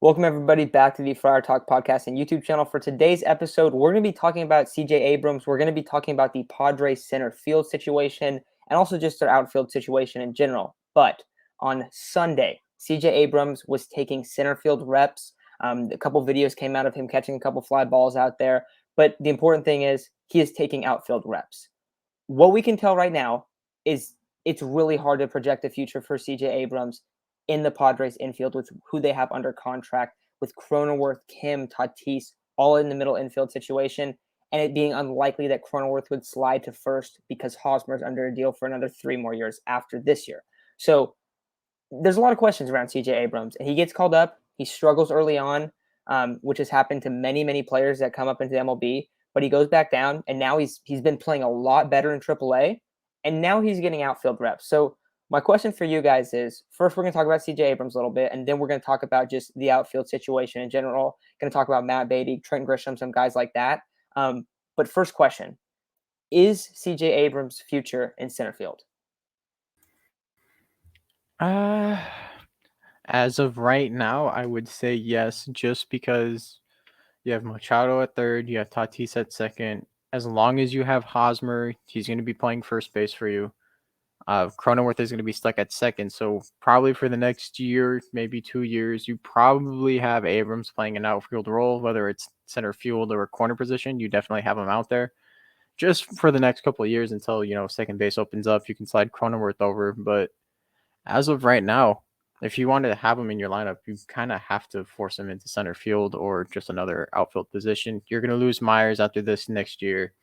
Welcome, everybody, back to the Friar Talk podcast and YouTube channel. For today's episode, we're going to be talking about CJ Abrams. We're going to be talking about the Padres center field situation and also just their outfield situation in general. But on Sunday, CJ Abrams was taking center field reps. A couple videos came out of him catching a couple fly balls out there. But the important thing is he is taking outfield reps. What we can tell right now is it's really hard to project the future for CJ Abrams in the Padres infield with who they have under contract, with Cronenworth, Kim, Tatis, all in the middle infield situation, and it being unlikely that Cronenworth would slide to first because Hosmer's under a deal for another 3 more years after this year. So there's a lot of questions around CJ Abrams. He gets called up. He struggles early on, which has happened to many, many players that come up into the MLB, but he goes back down, and now he's been playing a lot better in AAA, and now he's getting outfield reps. So my question for you guys is, first, we're going to talk about CJ Abrams a little bit, and then we're going to talk about just the outfield situation in general. Going to talk about Matt Beatty, Trent Grisham, some guys like that. But first question, is CJ Abrams' future in center field? As of right now, I would say yes, just because you have Machado at third, you have Tatis at second. As long as you have Hosmer, he's going to be playing first base for you. Cronenworth is going to be stuck at second, so probably for the next year, maybe 2 years, you probably have Abrams playing an outfield role, whether it's center field or corner position. You definitely have him out there just for the next couple of years until second base opens up. You can slide Cronenworth over, but as of right now, if you want to have him in your lineup, you kind of have to force him into center field or just another outfield position. You're going to lose Myers after this next year.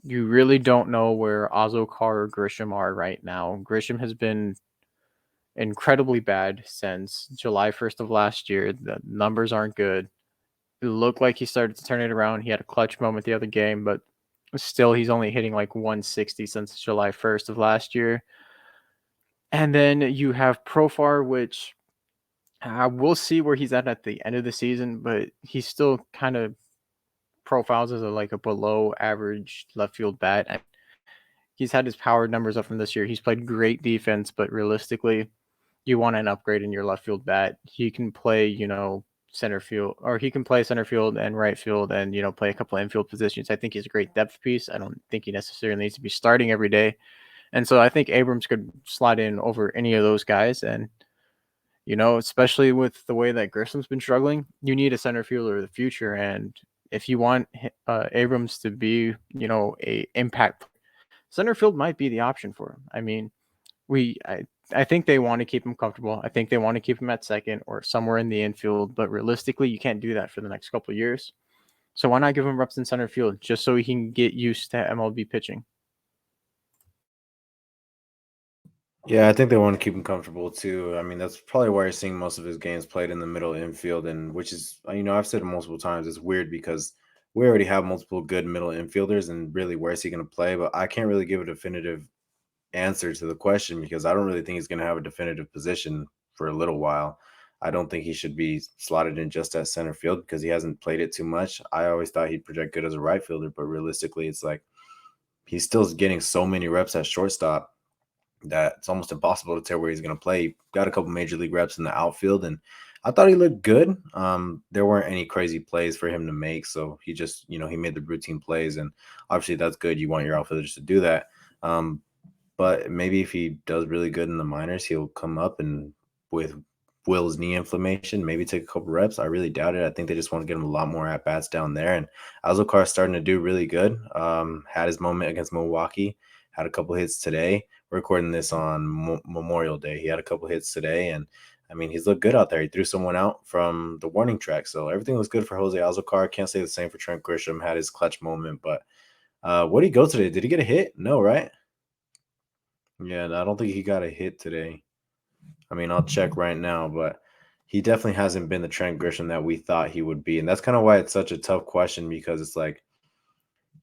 You really don't know where Ozokar or Grisham are right now. Grisham has been incredibly bad since July 1st of last year. The numbers aren't good. It looked like he started to turn it around. He had a clutch moment the other game, but still he's only hitting like 160 since July 1st of last year. And then you have Profar, which we'll see where he's at the end of the season, but he still kind of profiles as a below average left field bat. And he's had his power numbers up from this year. He's played great defense, but realistically, you want an upgrade in your left field bat. He can play, center field, or he can play center field and right field and, play a couple of infield positions. I think he's a great depth piece. I don't think he necessarily needs to be starting every day. And so I think Abrams could slide in over any of those guys. And, especially with the way that Grisham's been struggling, you need a center fielder of the future. And if you want Abrams to be, a impact, center field might be the option for him. I mean, I think they want to keep him comfortable. I think they want to keep him at second or somewhere in the infield. But realistically, you can't do that for the next couple of years. So why not give him reps in center field just so he can get used to MLB pitching? Yeah, I think they want to keep him comfortable too. I mean, that's probably why you're seeing most of his games played in the middle infield, and which is, I've said it multiple times, it's weird because we already have multiple good middle infielders, and really, where's he going to play? But I can't really give a definitive answer to the question because I don't really think he's going to have a definitive position for a little while. I don't think he should be slotted in just at center field because he hasn't played it too much. I always thought he'd project good as a right fielder, but realistically, it's like he's still getting so many reps at shortstop that it's almost impossible to tell where he's going to play. He got a couple major league reps in the outfield, and I thought he looked good. There weren't any crazy plays for him to make, so he just, he made the routine plays, and obviously that's good. You want your outfielders to do that. But maybe if he does really good in the minors, he'll come up and with Will's knee inflammation, maybe take a couple reps. I really doubt it. I think they just want to get him a lot more at bats down there. And Azokar's starting to do really good. Had his moment against Milwaukee, had a couple hits today. We're recording this on Memorial Day. He had a couple hits today, and I mean, he's looked good out there. He threw someone out from the warning track, so everything looks good for Jose Alzocar. Can't say the same for Trent Grisham. Had his clutch moment, but what did he go today? Did he get a hit? No, right? Yeah, I don't think he got a hit today. I mean, I'll check right now, but he definitely hasn't been the Trent Grisham that we thought he would be, and that's kind of why it's such a tough question because it's like,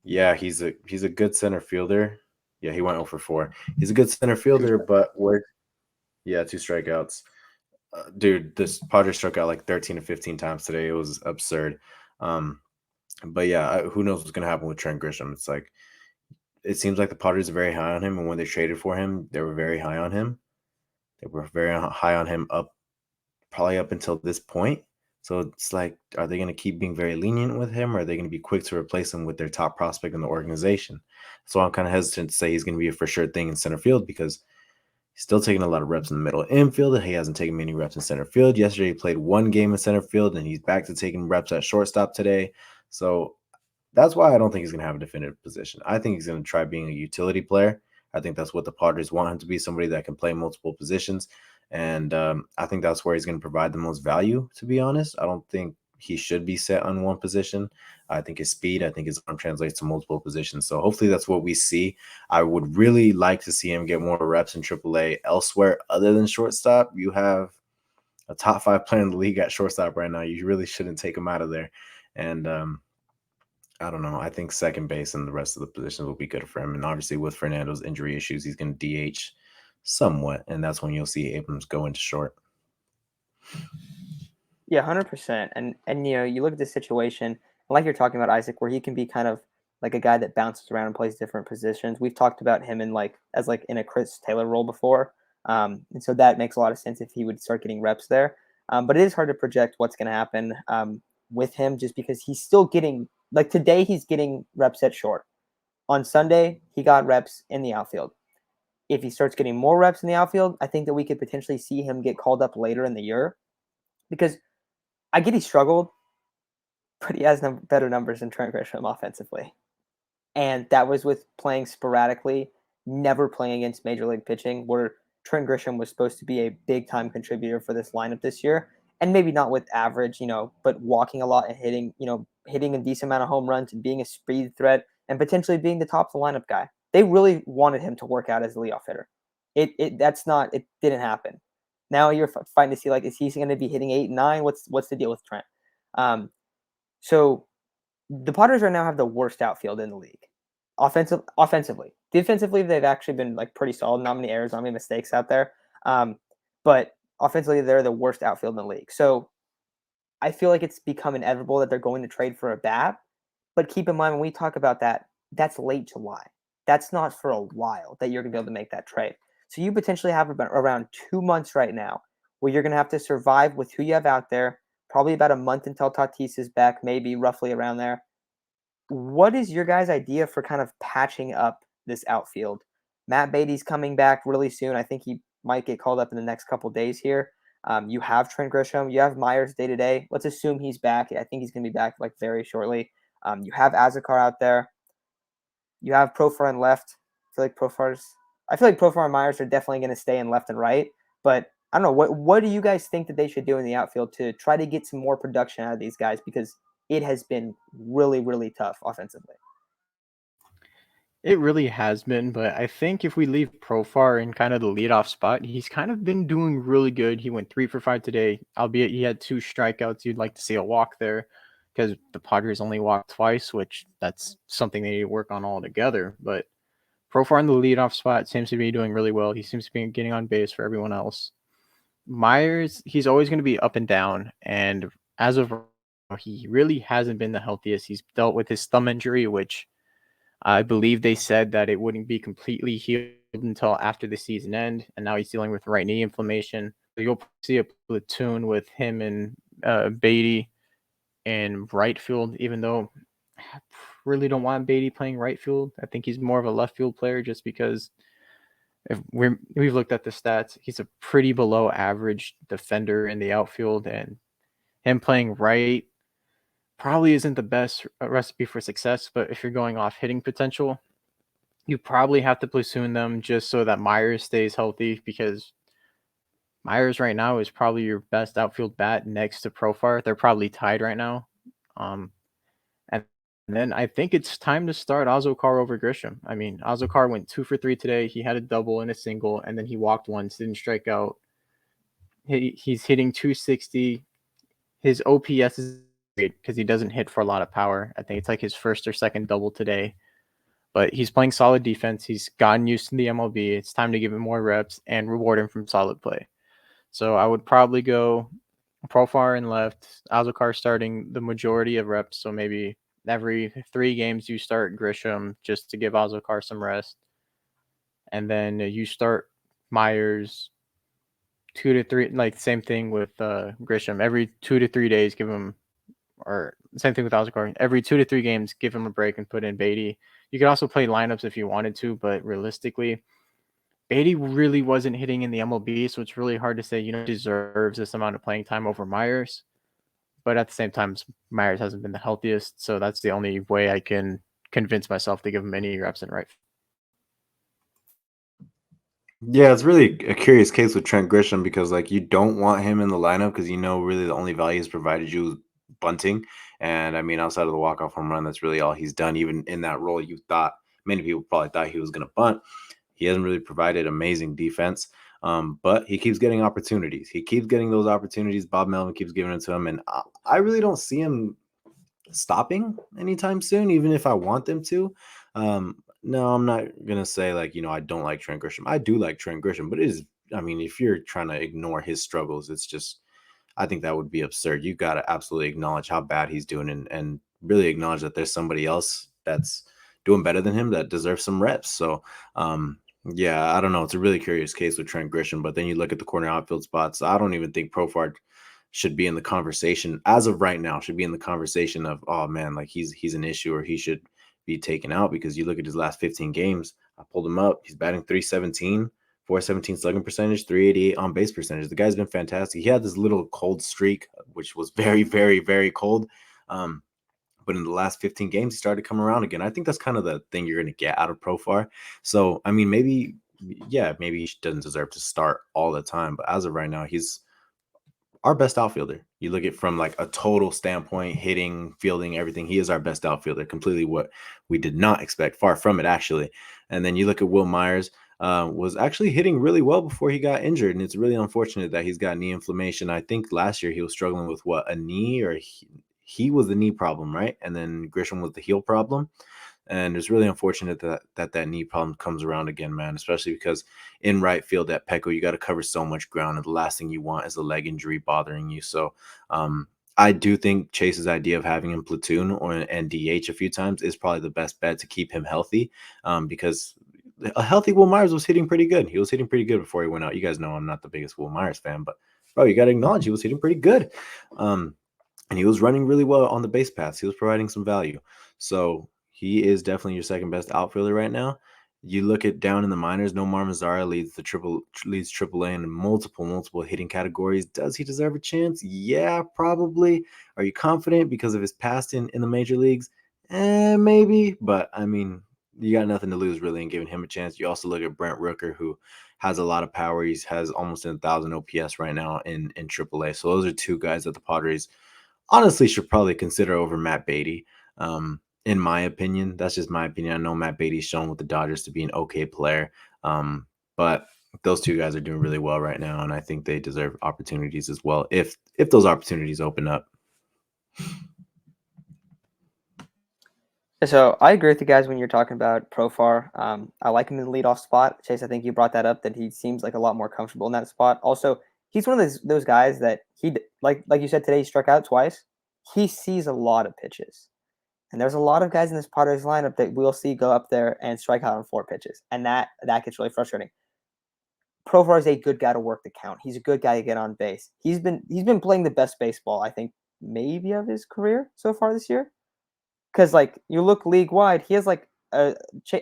yeah, he's a good center fielder. Yeah, he went 0 for 4. He's a good center fielder, but yeah, 2 strikeouts. Dude, this Padres struck out like 13 to 15 times today. It was absurd. But yeah, who knows what's gonna happen with Trent Grisham? It's like it seems like the Padres are very high on him, and when they traded for him, they were very high on him. They were very high on him probably up until this point. So it's like, are they going to keep being very lenient with him, or are they going to be quick to replace him with their top prospect in the organization? So I'm kind of hesitant to say he's going to be a for sure thing in center field because he's still taking a lot of reps in the middle infield, and he hasn't taken many reps in center field. Yesterday, he played one game in center field, and he's back to taking reps at shortstop today. So that's why I don't think he's going to have a definitive position. I think he's going to try being a utility player. I think that's what the Padres want him to be, somebody that can play multiple positions. And I think that's where he's going to provide the most value, to be honest. I don't think he should be set on one position. I think his speed, I think his arm translates to multiple positions. So hopefully that's what we see. I would really like to see him get more reps in AAA elsewhere other than shortstop. You have a top 5 player in the league at shortstop right now. You really shouldn't take him out of there. And I don't know. I think second base and the rest of the positions will be good for him. And obviously, with Fernando's injury issues, he's going to DH somewhat, and that's when you'll see Abrams go into short. Yeah, 100%. And you look at this situation, like you're talking about Isaac, where he can be kind of like a guy that bounces around and plays different positions. We've talked about him in as in a Chris Taylor role before, and so that makes a lot of sense if he would start getting reps there. But it is hard to project what's going to happen with him, just because he's still getting today he's getting reps at short. On Sunday, he got reps in the outfield. If he starts getting more reps in the outfield, I think that we could potentially see him get called up later in the year, because I get he struggled, but he has better numbers than Trent Grisham offensively. And that was with playing sporadically, never playing against major league pitching, where Trent Grisham was supposed to be a big time contributor for this lineup this year. And maybe not with average, but walking a lot and hitting a decent amount of home runs and being a speed threat and potentially being the top of the lineup guy. They really wanted him to work out as a leadoff hitter. It didn't happen. Now you're fighting to see, is he going to be hitting 8 and 9? What's the deal with Trent? So the Padres right now have the worst outfield in the league. Offensively. Defensively, they've actually been pretty solid. Not many errors, not many mistakes out there. But offensively, they're the worst outfield in the league. So I feel like it's become inevitable that they're going to trade for a bat. But keep in mind, when we talk about that, that's late July. That's not for a while that you're going to be able to make that trade. So you potentially have around 2 months right now where you're going to have to survive with who you have out there, probably about a month until Tatis is back, maybe roughly around there. What is your guys' idea for kind of patching up this outfield? Matt Beatty's coming back really soon. I think he might get called up in the next couple days here. You have Trent Grisham. You have Myers day-to-day. Let's assume he's back. I think he's going to be back very shortly. You have Azekar out there. You have Profar in left. I feel like Profar and Myers are definitely going to stay in left and right. But I don't know. What do you guys think that they should do in the outfield to try to get some more production out of these guys? Because it has been really, really tough offensively. It really has been, but I think if we leave Profar in kind of the leadoff spot, he's kind of been doing really good. He went 3 for 5 today, albeit he had 2 strikeouts. You'd like to see a walk there because the Padres only walked twice, which that's something they need to work on altogether. But Profar in the leadoff spot seems to be doing really well. He seems to be getting on base for everyone else. Myers, he's always going to be up and down, and as of he really hasn't been the healthiest. He's dealt with his thumb injury, which I believe they said that it wouldn't be completely healed until after the season end, and now he's dealing with right knee inflammation. So you'll see a platoon with him and Beatty in right field, even though I really don't want Beatty playing right field. I think he's more of a left field player just because if we've looked at the stats, he's a pretty below average defender in the outfield, and him playing right probably isn't the best recipe for success. But if you're going off hitting potential, you probably have to platoon them just so that Myers stays healthy, because Myers right now is probably your best outfield bat next to Profar. They're probably tied right now. And then I think it's time to start Azokar over Grisham. I mean, Azokar went 2 for 3 today. He had a double and a single, and then he walked once, didn't strike out. He's hitting 260. His OPS is great because he doesn't hit for a lot of power. I think it's like his first or second double today. But he's playing solid defense. He's gotten used to the MLB. It's time to give him more reps and reward him from solid play. So I would probably go Profar in left, Azokar starting the majority of reps. So maybe every 3 games you start Grisham just to give Azokar some rest. And then you start Myers 2 to 3, like same thing with Grisham. Every 2 to 3 days, give him, or same thing with Oscar. Every 2 to 3 games, give him a break and put in Beatty. You could also play lineups if you wanted to, but realistically, Beatty really wasn't hitting in the MLB, so it's really hard to say, deserves this amount of playing time over Myers. But at the same time, Myers hasn't been the healthiest, so that's the only way I can convince myself to give him any reps in right. Yeah, it's really a curious case with Trent Grisham because like you don't want him in the lineup because really the only value he's provided you is bunting. And I mean, outside of the walk-off home run, that's really all he's done. Even in that role, many people probably thought he was going to bunt. He hasn't really provided amazing defense, but he keeps getting opportunities. He keeps getting those opportunities. Bob Melvin keeps giving it to him, and I really don't see him stopping anytime soon, even if I want them to. No, I'm not gonna say like, I don't like Trent Grisham. I do like Trent Grisham, but if you're trying to ignore his struggles, it's just I think that would be absurd. You got to absolutely acknowledge how bad he's doing and really acknowledge that there's somebody else that's doing better than him that deserves some reps. So, yeah, I don't know. It's a really curious case with Trent Grisham, but then you look at the corner outfield spots. I don't even think Profar should be in the conversation as of right now, should be in the conversation of, oh man, like he's an issue or he should be taken out because you look at his last 15 games. I pulled him up. He's batting 317. 417 slugging percentage, 388 on base percentage. The guy's been fantastic. He had this little cold streak, which was very, very, very cold. But in the last 15 games, he started to come around again. I think that's kind of the thing you're going to get out of Profar. So, I mean, maybe he doesn't deserve to start all the time. But as of right now, he's our best outfielder. You look at from like a total standpoint, hitting, fielding, everything. He is our best outfielder, completely what we did not expect. Far from it, actually. And then you look at Will Myers, was actually hitting really well before he got injured. And it's really unfortunate that he's got knee inflammation. I think last year he was struggling with a knee, or he was the knee problem, right? And then Grisham was the heel problem. And it's really unfortunate that knee problem comes around again, man, especially because in right field at Petco, you got to cover so much ground. And the last thing you want is a leg injury bothering you. So I do think Chase's idea of having him platoon and DH a few times is probably the best bet to keep him healthy, because a healthy Will Myers was hitting pretty good. He was hitting pretty good before he went out. You guys know I'm not the biggest Will Myers fan, but bro, you got to acknowledge he was hitting pretty good. And he was running really well on the base paths. He was providing some value. So he is definitely your second best outfielder right now. You look at down in the minors, Nomar Mazara leads AAA in multiple hitting categories. Does he deserve a chance? Yeah, probably. Are you confident because of his past in the major leagues? Maybe. But I mean, you got nothing to lose really in giving him a chance. You also look at Brent Rooker, who has a lot of power. He has almost 1,000 OPS right now in AAA. So those are two guys that the Padres honestly should probably consider over Matt Beatty. In my opinion, that's just my opinion. I know Matt Beatty's shown with the Dodgers to be an okay player, but those two guys are doing really well right now, and I think they deserve opportunities as well if those opportunities open up. So I agree with you guys when you're talking about Profar. I like him in the leadoff spot. Chase, I think you brought that up, that he seems like a lot more comfortable in that spot. Also, he's one of those guys that like you said today, he struck out twice. He sees a lot of pitches. And there's a lot of guys in this Padres lineup that we'll see go up there and strike out on 4 pitches. And that gets really frustrating. Profar is a good guy to work the count. He's a good guy to get on base. He's been playing the best baseball, I think, maybe of his career so far this year. Because like you look league wide, he has like or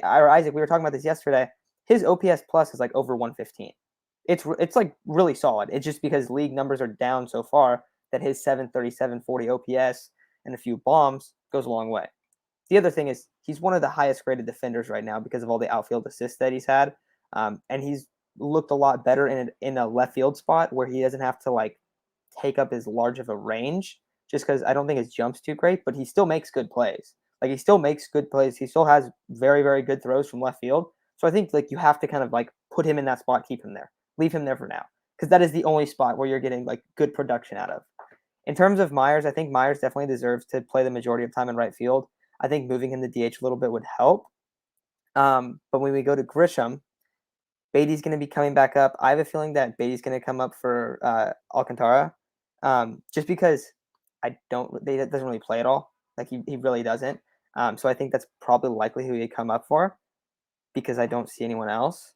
Isaac. We were talking about this yesterday. His OPS plus is like over 115. It's like really solid. It's just because league numbers are down so far that his 737 40 OPS and a few bombs goes a long way. The other thing is he's one of the highest graded defenders right now because of all the outfield assists that he's had, and he's looked a lot better in a left field spot where he doesn't have to like take up as large of a range, just because I don't think his jump's too great, but he still makes good plays. Like he still makes good plays. He still has very, very good throws from left field. So I think like you have to kind of like put him in that spot, keep him there, leave him there for now, because that is the only spot where you're getting like good production out of. In terms of Myers, I think Myers definitely deserves to play the majority of time in right field. I think moving him to DH a little bit would help. But when we go to Grisham, Beatty's going to be coming back up. I have a feeling that Beatty's going to come up for Alcantara, just because he doesn't really play at all. Like he really doesn't. So I think that's probably likely who he'd come up for, because I don't see anyone else.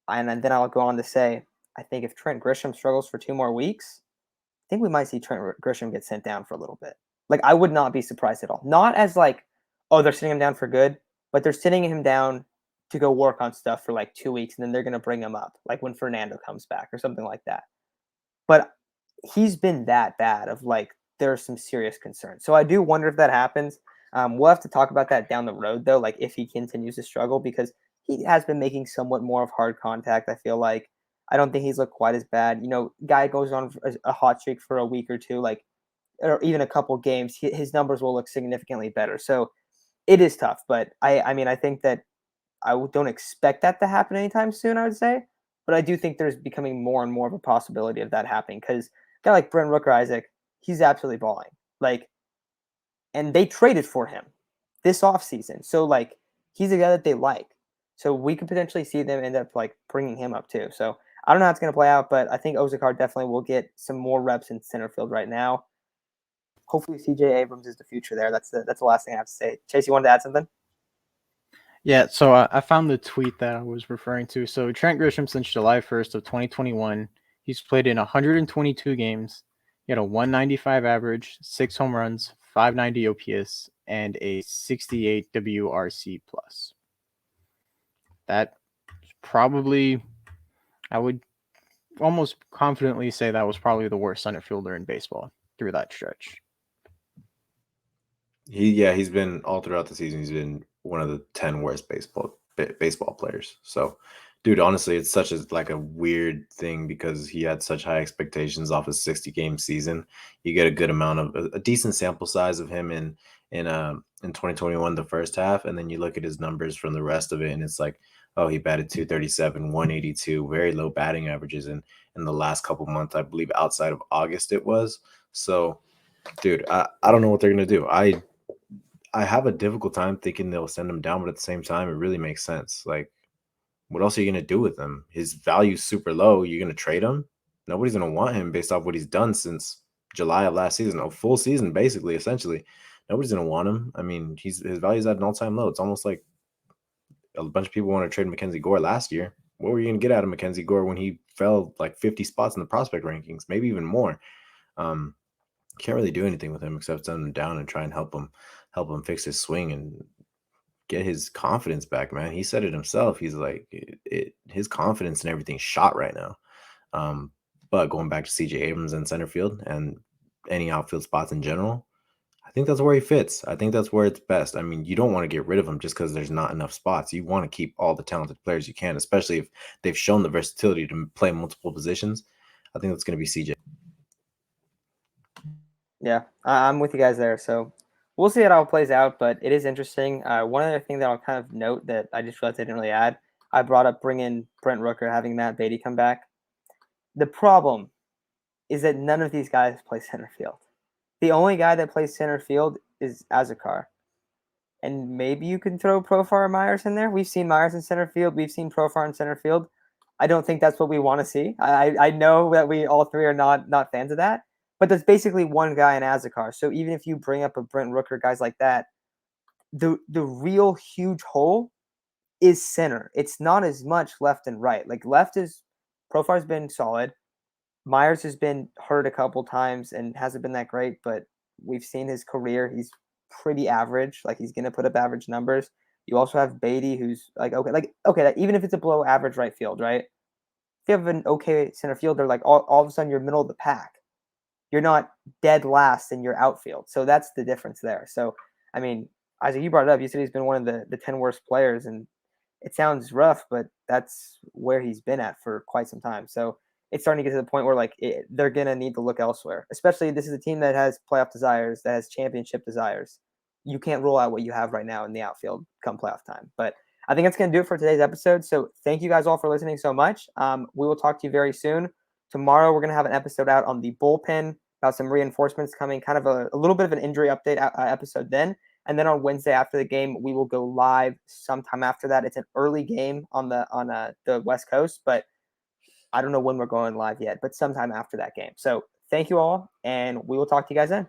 And then I'll go on to say I think if Trent Grisham struggles for 2 more weeks, I think we might see Trent Grisham get sent down for a little bit. Like, I would not be surprised at all. Not as like, oh, they're sitting him down for good, but they're sitting him down to go work on stuff for like 2 weeks, and then they're going to bring him up, like when Fernando comes back or something like that. But he's been that bad of like, there's some serious concerns. So I do wonder if that happens. We'll have to talk about that down the road, though, like if he continues to struggle, because he has been making somewhat more of hard contact, I feel like. I don't think he's looked quite as bad. Guy goes on a hot streak for a week or two, like, or even a couple games, his numbers will look significantly better. So it is tough, but I mean, I think that don't expect that to happen anytime soon, I would say. But I do think there's becoming more and more of a possibility of that happening, because a guy like Brent Rooker Isaac, he's absolutely balling. Like, and they traded for him this offseason. So, like, he's a guy that they like. So we could potentially see them end up, like, bringing him up too. So I don't know how it's going to play out, but I think Ozakar definitely will get some more reps in center field right now. Hopefully CJ Abrams is the future there. That's the last thing I have to say. Chase, you wanted to add something? Yeah, so I found the tweet that I was referring to. So Trent Grisham, since July 1st of 2021, he's played in 122 games. He had a 195 average, 6 home runs, 590 OPS, and a 68 WRC plus. That probably, I would almost confidently say that was probably the worst center fielder in baseball through that stretch. He's been all throughout the season. He's been one of the 10 worst baseball players. So, dude, honestly, it's such a weird thing because he had such high expectations off his 60-game season. You get a good amount of a decent sample size of him in 2021, the first half, and then you look at his numbers from the rest of it, and it's like, oh, he batted 237, 182, very low batting averages in the last couple months, I believe, outside of August it was. So, dude, I don't know what they're gonna do. I have a difficult time thinking they'll send him down, but at the same time, it really makes sense. Like, what else are you going to do with him? His value's super low. You're going to trade him? Nobody's going to want him based off what he's done since July of last season, a full season, basically, essentially. Nobody's going to want him. I mean, his value's at an all-time low. It's almost like a bunch of people want to trade Mackenzie Gore last year. What were you going to get out of Mackenzie Gore when he fell like 50 spots in the prospect rankings, maybe even more? Can't really do anything with him except send him down and try and help him fix his swing and get his confidence back, man. He said it himself. He's like, his confidence and everything's shot right now. But going back to CJ Abrams in center field and any outfield spots in general, I think that's where he fits. I think that's where it's best. I mean, you don't want to get rid of him just because there's not enough spots. You want to keep all the talented players you can, especially if they've shown the versatility to play multiple positions. I think that's going to be CJ. Yeah, I'm with you guys there. So we'll see how it plays out, but it is interesting. One other thing that I'll kind of note that I just realized I didn't really add, I brought up bringing Brent Rooker, having Matt Beatty come back. The problem is that none of these guys play center field. The only guy that plays center field is Azakar. And maybe you can throw Profar Myers in there. We've seen Myers in center field. We've seen Profar in center field. I don't think that's what we want to see. I know that we all three are not fans of that. But there's basically one guy in Azakar. So even if you bring up a Brent Rooker, guys like that, the real huge hole is center. It's not as much left and right. Like left is Profar's been solid. Myers has been hurt a couple times and hasn't been that great, but we've seen his career. He's pretty average. Like he's gonna put up average numbers. You also have Beatty, who's okay, even if it's a below average right field, right? If you have an okay center fielder, like all of a sudden you're middle of the pack. You're not dead last in your outfield. So that's the difference there. So, I mean, Isaac, you brought it up. You said he's been one of the 10 worst players, and it sounds rough, but that's where he's been at for quite some time. So it's starting to get to the point where, like, they're going to need to look elsewhere, especially this is a team that has playoff desires, that has championship desires. You can't rule out what you have right now in the outfield come playoff time. But I think that's going to do it for today's episode. So thank you guys all for listening so much. We will talk to you very soon. Tomorrow, we're going to have an episode out on the bullpen about some reinforcements coming, kind of a little bit of an injury update episode then. And then on Wednesday after the game, we will go live sometime after that. It's an early game on the West Coast, but I don't know when we're going live yet, but sometime after that game. So thank you all, and we will talk to you guys then.